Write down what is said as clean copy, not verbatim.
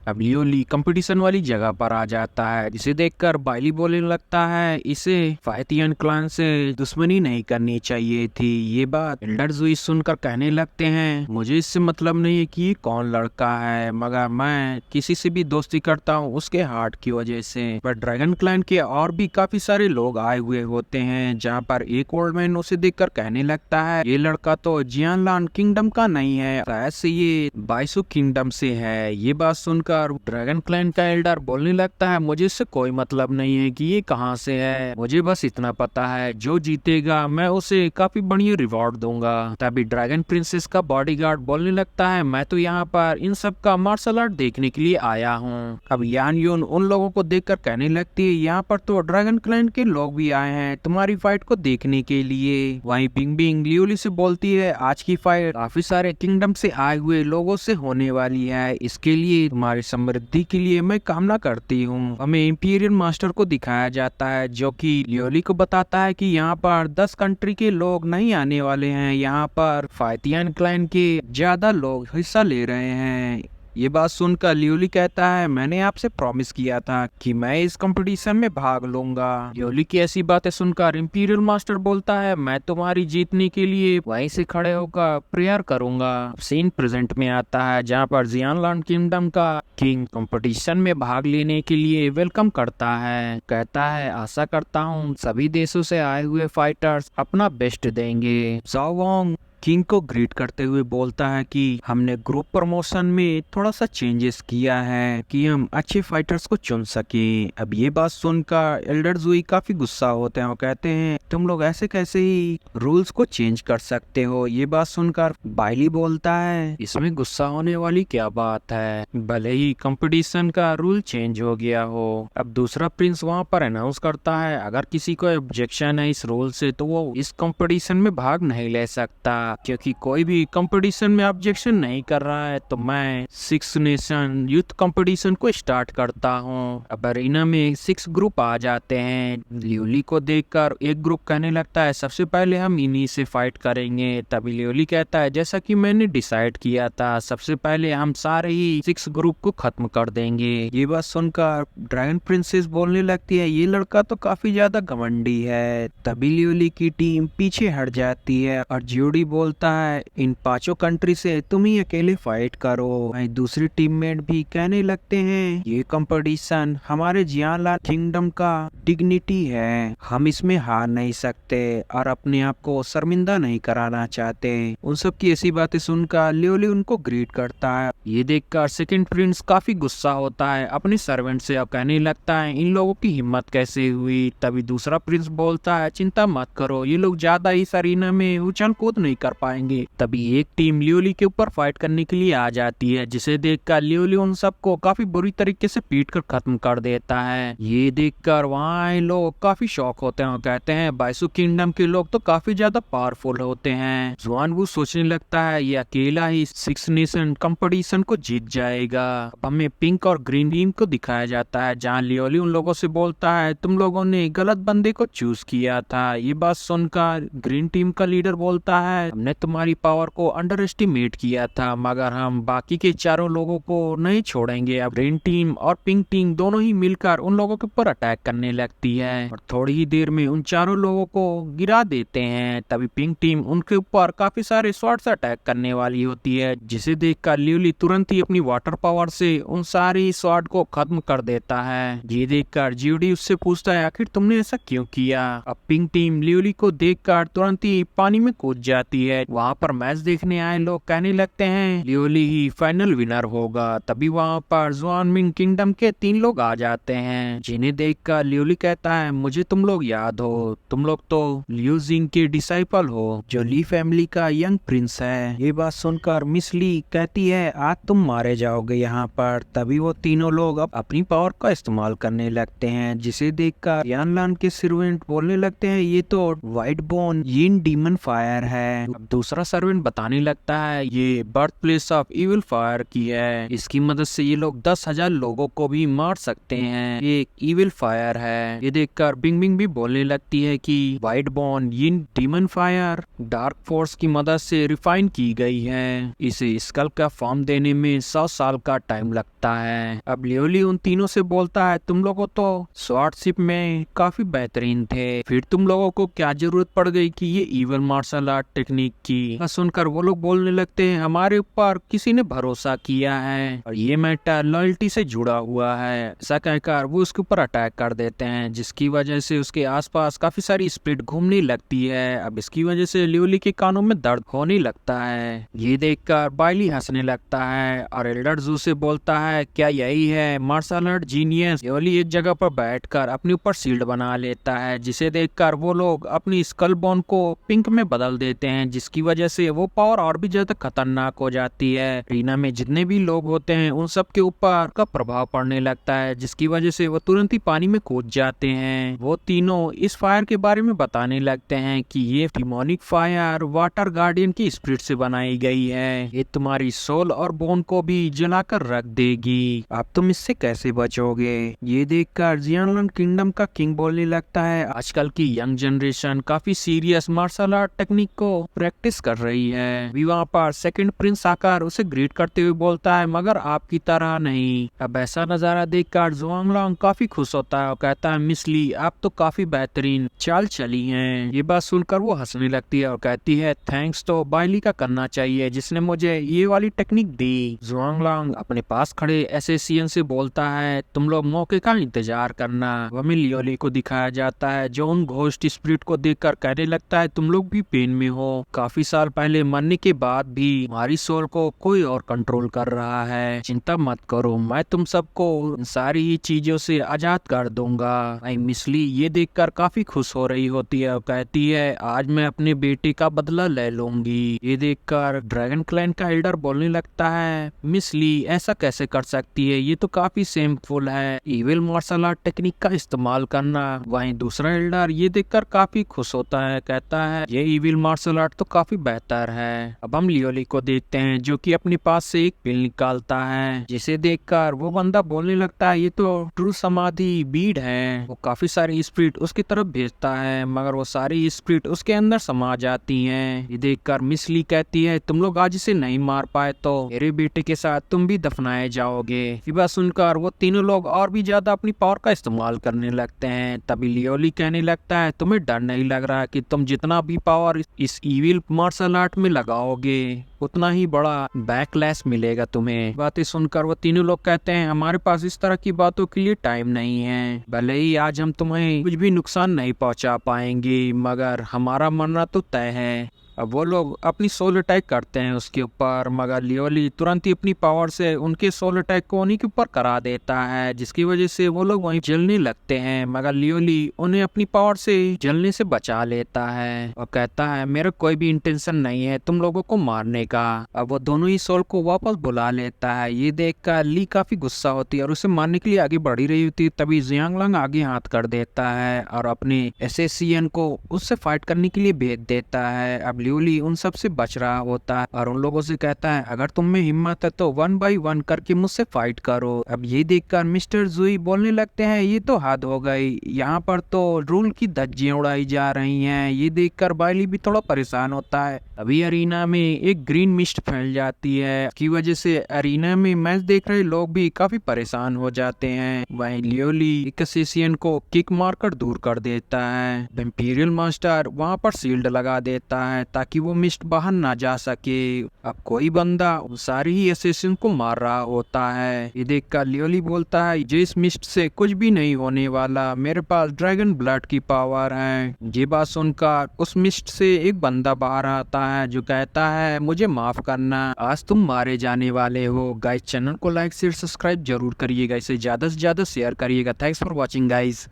अब लियोली कंपटीशन वाली जगह पर आ जाता है, जिसे देखकर बाइली बोलने लगता है इसे फाइथियन क्लान से दुश्मनी नहीं करनी चाहिए थी। ये बात एल्डर जुई सुनकर कहने लगते हैं मुझे इससे मतलब नहीं है कि ये कौन लड़का है, मगर मैं किसी से भी दोस्ती करता हूँ उसके हार्ट की वजह से। पर ड्रैगन क्लैन के और भी काफी सारे लोग आए हुए होते हैं, जहाँ पर एक ओल्ड मैन उसे देखकर कहने लगता है ये लड़का तो जियानलान किंगडम का नहीं है, शायद से ये बाइसु किंगडम से है। ये बात सुनकर ड्रैगन क्लैन का एल्डर बोलने लगता है मुझे इससे कोई मतलब नहीं है कि ये कहाँ से है, मुझे बस इतना पता है जो जीतेगा मैं उसे काफी बढ़िया रिवॉर्ड दूंगा। तभी ड्रैगन प्रिंसेस का बॉडीगार्ड बोलने लगता है मैं तो यहाँ पर इन सब का मार्शल आर्ट देखने के लिए आया हूँ। अब यान यून उन लोगों को देखकर कहने लगती है यहाँ पर तो ड्रैगन क्लैन के लोग भी आए हैं तुम्हारी फाइट को देखने के लिए। वहीं बिंग बिंग लियोली से बोलती है आज की फाइट काफी सारे किंगडम से आए हुए लोगों से होने वाली है, इसके लिए तुम्हारी समृद्धि के लिए मैं कामना करती हूँ। हमें इंपीरियल मास्टर को दिखाया जाता है जो कि लियोली को बताता है कि यहाँ पर 10 कंट्री के लोग नहीं आने वाले हैं, यहाँ पर फाइथियन क्लैन के ज्यादा लोग हिस्सा ले रहे हैं। ये बात सुनकर लियोली कहता है मैंने आपसे प्रॉमिस किया था कि मैं इस कंपटीशन में भाग लूंगा। लियोली की ऐसी बातें सुनकर इंपीरियल मास्टर बोलता है मैं तुम्हारी जीतने के लिए वहीं से खड़े होकर प्रेयर करूंगा। सीन प्रेजेंट में आता है जहां पर जियानलैंड किंगडम का किंग कंपटीशन में भाग लेने के लिए वेलकम करता है, कहता है आशा करता हूँ सभी देशों से आए हुए फाइटर्स अपना बेस्ट देंगे। ज़ाओ वोंग किंग को ग्रीट करते हुए बोलता है कि हमने ग्रुप प्रमोशन में थोड़ा सा चेंजेस किया है कि हम अच्छे फाइटर्स को चुन सके। अब ये बात सुनकर एल्डर जुई काफी गुस्सा होते हैं और कहते हैं तुम लोग ऐसे कैसे ही रूल्स को चेंज कर सकते हो। ये बात सुनकर बाइली बोलता है इसमें गुस्सा होने वाली क्या बात है, भले ही कंपटीशन का रूल चेंज हो गया हो। अब दूसरा प्रिंस वहाँ पर अनाउंस करता है अगर किसी को ऑब्जेक्शन है इस रूल से तो वो इस कंपटीशन में भाग नहीं ले सकता, क्योंकि कोई भी कंपटीशन में ऑब्जेक्शन नहीं कर रहा है तो मैं 6 नेशन यूथ कंपटीशन को स्टार्ट करता हूँ। अब अरीना में 6 ग्रुप आ जाते हैं। लियोली को देखकर एक ग्रुप कहने लगता है सबसे पहले हम इन्हीं से फाइट करेंगे। तभी लियोली कहता है जैसा कि मैंने डिसाइड किया था सबसे पहले हम सारे ही 6 ग्रुप को खत्म कर देंगे। ये बात सुनकर ड्रैगन प्रिंसेस बोलने लगती है ये लड़का तो काफी ज्यादा घमंडी है। तभी लियोली की टीम पीछे हट जाती है और ज्यूडी बोलता है इन 5 कंट्री से तुम ही अकेले फाइट करो। वहीं दूसरी टीममेट भी कहने लगते हैं ये कंपटीशन हमारे जियानलान किंगडम का डिग्निटी है, हम इसमें हार नहीं सकते और अपने आप को शर्मिंदा नहीं कराना चाहते। उन सब की ऐसी बातें सुनकर लियोली उनको ग्रीट करता है। ये देखकर सेकंड प्रिंस काफी गुस्सा होता है अपने सर्वेंट से और कहने लगता है इन लोगों की हिम्मत कैसे हुई। तभी दूसरा प्रिंस बोलता है चिंता मत करो ये लोग ज्यादा इस अरीना में उछल कूद नहीं कर पाएंगे। तभी एक टीम लियोली के ऊपर फाइट करने के लिए आ जाती है, जिसे देखकर लियोली उन सबको काफी बुरी तरीके से पीट कर खत्म कर देता है। ये देखकर वहाँ आए लोग काफी शॉक होते हैं और कहते हैं बाइसु किंगडम के लोग तो काफी ज्यादा पावरफुल होते हैं। जुआन वो सोचने लगता है ये अकेला ही 6 नेशन कंपटीशन को जीत जाएगा। हमें पिंक और ग्रीन टीम को दिखाया जाता है जहाँ लियोली उन लोगों से बोलता है तुम लोगों ने गलत बंदे को चूज किया था। ये बात सुनकर ग्रीन टीम का लीडर बोलता है हमने तुम्हारी पावर को अंडर एस्टिमेट किया था मगर हम बाकी के चारों लोगों को नहीं छोड़ेंगे। अब ग्रीन टीम और पिंक टीम दोनों ही मिलकर उन लोगों के ऊपर अटैक करने लगती है और थोड़ी ही देर में उन चारों लोगों को गिरा देते हैं। तभी पिंक टीम उनके ऊपर काफी सारे शॉट से अटैक करने वाली होती है, जिसे देखकर लियोली तुरंत ही अपनी वाटर पावर से उन सारी शॉट को खत्म कर देता है। ये देखकर ज्यूडी उससे पूछता है आखिर तुमने ऐसा क्यों किया। अब पिंक टीम लियोली को देखकर तुरंत ही पानी में कूद जाती है। वहाँ पर मैच देखने आए लोग कहने लगते हैं लियोली ही फाइनल विनर होगा। तभी वहाँ पर जुआनमिंग किंगडम के 3 लोग आ जाते हैं, जिन्हें देखकर लियोली कहता है मुझे तुम लोग याद हो, तुम लोग तो लियो जिंग के डिसाइपल हो जो ली फैमिली का यंग प्रिंस है। ये बात सुनकर मिस ली कहती है आज तुम मारे जाओगे यहाँ पर। तभी वो तीनों लोग अब अपनी पावर का इस्तेमाल करने लगते हैं, जिसे देखकर यानलान के सर्वेंट बोलने लगते हैं ये तो व्हाइट बोन यिन डीमन फायर है। अब दूसरा सर्वेंट बताने लगता है ये birth place of evil fire की है, इसकी मदद से ये लोग 10,000 लोगों को भी मार सकते हैं, ये एक इविल फायर है। ये देखकर बिंग बिंग भी बोलने लगती है कि व्हाइट बॉर्न ये डीमन फायर डार्क फोर्स की मदद से रिफाइन की गई है, इसे स्कल का फॉर्म देने में 100 साल का टाइम लगता है। अब लियोली उन तीनों से बोलता है तुम लोगों तो स्वॉर्डशिप में काफी बेहतरीन थे, फिर तुम लोगों को क्या जरूरत पड़ गई कि ये इवल मार्शल आर्ट टेक्निक की। सुनकर वो लोग बोलने लगते हैं हमारे ऊपर किसी ने भरोसा किया है और ये मैटर लॉयल्टी से जुड़ा हुआ है। ऐसा कहकर वो उसके ऊपर अटैक कर देते हैं, जिसकी वजह से उसके आसपास काफी सारी स्प्रिट घूमने लगती है। अब इसकी वजह से लियोली के कानों में दर्द होने लगता है। ये देखकर बाइली हंसने लगता है और एल्डर जू से बोलता है क्या यही है मार्शल आर्ट जीनियस। लियोली एक जगह पर बैठकर अपने ऊपर शील्ड बना लेता है, जिसे देखकर वो लोग अपनी स्कल बोन को पिंक में बदल देते हैं, जिसकी वजह से वो पावर और भी ज्यादा खतरनाक हो जाती है। रीना में जितने भी लोग होते हैं उन सब के ऊपर का प्रभाव पड़ने लगता है, जिसकी वजह से वो तुरंत ही पानी में कूद जाते हैं। वो तीनों इस फायर के बारे में बताने लगते हैं कि ये डिमोनिक फायर वाटर गार्डियन की स्पिरिट से बनाई गई है, ये तुम्हारी सोल और बोन को भी जलाकर रख देगी, अब तुम इससे कैसे बचोगे। ये देखकर जियांगलन किंगडम का किंग बोलने लगता है आजकल की यंग जनरेशन काफी सीरियस मार्शल आर्ट टेक्निक को प्रैक्टिस कर रही है। भी वहाँ पर सेकंड प्रिंस आकर उसे ग्रीट करते हुए बोलता है मगर आपकी तरह नहीं। अब ऐसा नजारा देखकर जुआंगलांग काफी खुश होता है और कहता है मिस ली आप तो काफी बेहतरीन चाल चली हैं। ये बात सुनकर वो हंसने लगती है और कहती है थैंक्स तो बाइली का करना चाहिए जिसने मुझे ये वाली टेक्निक दी। जुआंगलांग अपने पास खड़े एसएसियन से बोलता है तुम लोग मौके का इंतजार करना। वहीं लियोली को दिखाया जाता है जो उन घोस्ट स्पिरिट को देखकर कहने लगता है तुम लोग भी पेन में हो, काफी साल पहले मरने के बाद भी हमारी सोल को कोई और कंट्रोल कर रहा है, चिंता मत करो मैं तुम सबको सारी ही चीजों से आजाद कर दूंगा। मिसली ये देखकर काफी खुश हो रही होती है और कहती है आज मैं अपने बेटे का बदला ले लूंगी। ये देखकर ड्रैगन क्लैन का एल्डर बोलने लगता है मिसली ऐसा कैसे कर सकती है, ये तो काफी शेमफुल है इविल मार्शल आर्ट टेक्निक का इस्तेमाल करना। वहीं दूसरा एल्डर ये देखकर काफी खुश होता है, कहता है ये इविल मार्शल आर्ट तो काफी बेहतर है। अब हम लियोली को देखते हैं जो कि अपने पास से एक पिल निकालता है, जिसे देखकर वो बंदा बोलने लगता है ये तो ट्रू समाधि बीड है। वो काफी सारी स्पिरिट उसकी तरफ भेजता है मगर वो सारी स्पिरिट उसके अंदर समा जाती हैं। ये देखकर मिस ली कहती है तुम लोग आज इसे नहीं मार पाए तो मेरे बेटे के साथ तुम भी दफनाए जाओगे। ये बात सुनकर वो तीनों लोग और भी ज्यादा अपनी पावर का इस्तेमाल करने लगते हैं। तभी लियोली कहने लगता है तुम्हें डर नहीं लग रहा कि तुम जितना भी पावर इस इविल मार्शल आर्ट में लगाओगे उतना ही बड़ा बैकलैश मिलेगा तुम्हें। बातें सुनकर वो तीनों लोग कहते हैं हमारे पास इस तरह की बातों के लिए टाइम नहीं है, भले ही आज हम तुम्हें कुछ भी नुकसान नहीं पहुंचा पाएंगे मगर हमारा मरना तो तय है। अब वो लोग अपनी सोल अटैक करते हैं उसके ऊपर मगर लियोली तुरंत ही अपनी पावर से उनके सोल अटैक को उन्हीं के ऊपर करा देता है, जिसकी वजह से वो लोग वहीं जलने लगते हैं मगर लियोली उन्हें अपनी पावर से जलने से बचा लेता है और कहता है मेरा कोई भी इंटेंशन नहीं है तुम लोगों को मारने का। अब वो दोनों ही सोल को वापस बुला लेता है। ये देखकर ली काफी गुस्सा होती है और उसे मारने के लिए आगे बढ़ी रही होती है, तभी जियांगलांग आगे हाथ कर देता है और अपने एसएसियन को उससे फाइट करने के लिए भेज देता है। अब लियोली उन सब से बच रहा होता है और उन लोगों से कहता है अगर तुम में हिम्मत है तो 1 by 1 करके मुझसे फाइट करो। अब ये देखकर मिस्टर जुई बोलने लगते हैं ये तो हद हो गई, यहाँ पर तो रूल की धज्जियां उड़ाई जा रही हैं। ये देखकर बाइली भी थोड़ा परेशान होता है। अभी अरीना में एक ग्रीन मिस्ट फैल जाती है, की वजह से अरीना में मैच देख रहे लोग भी काफी परेशान हो जाते हैं। वहीं लियोली एक एसएसियन को किक मारकर दूर कर देता है। इंपीरियल मास्टर वहाँ पर शील्ड लगा देता है ताकि वो मिस्ट बाहर ना जा सके। अब कोई बंदा सारी ही एसएसियन को मार रहा होता है। ये देखकर लियोली बोलता है जो इस मिस्ट से कुछ भी नहीं होने वाला, मेरे पास ड्रैगन ब्लड की पावर है। ये बात सुनकर उस मिस्ट से एक बंदा बाहर आता है जो कहता है मुझे माफ करना, आज तुम मारे जाने वाले हो। गाइस चैनल को लाइक शेयर सब्सक्राइब जरूर करिएगा, इसे ज्यादा से ज्यादा शेयर करिएगा। Thanks for watching guys.